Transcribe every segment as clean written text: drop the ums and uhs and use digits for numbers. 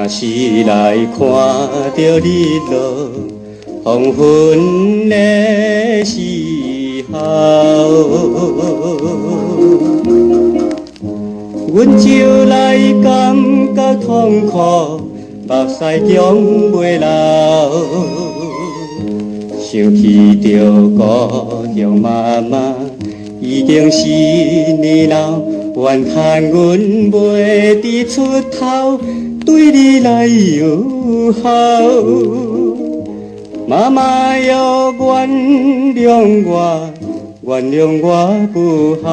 若是来看到日落黄昏的时候，阮就来感觉痛苦，目屎强袂流。想起着故乡妈妈，已经4年老，怨叹阮袂知出头，对你来友好。妈妈要原谅我，原谅我不好。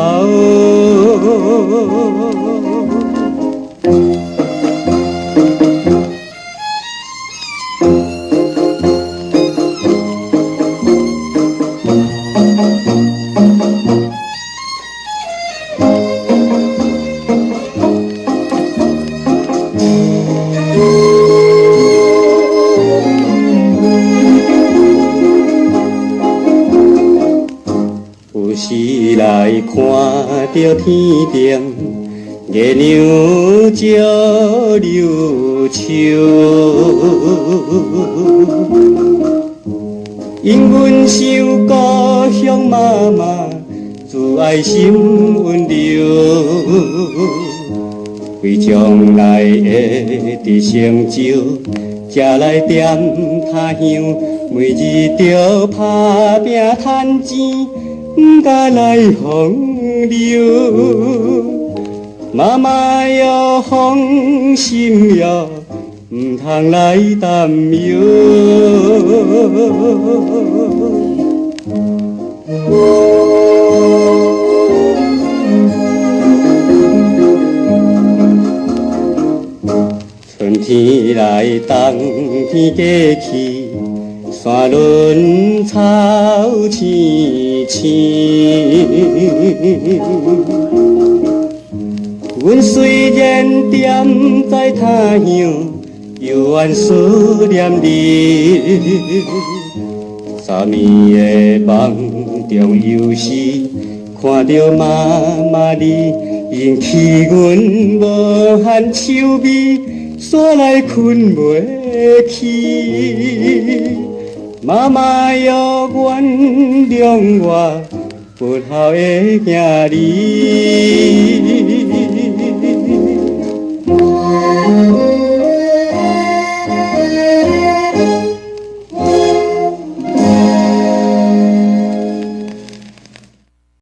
有时来看到天顶月亮照柳树，因阮想故乡妈妈慈爱心温柔，为将来会得成就，才来踮他乡，每日着打拼赚钱。不敢来风流，妈妈要放心哟，唔通来担忧。春天来，冬天过去。山峦草青青，阮虽然踮在他乡，犹原思念你。昨暝的梦中犹是看到妈妈你，引起阮无限愁味，煞来困袂去。妈妈要原谅我，不孝的囝儿。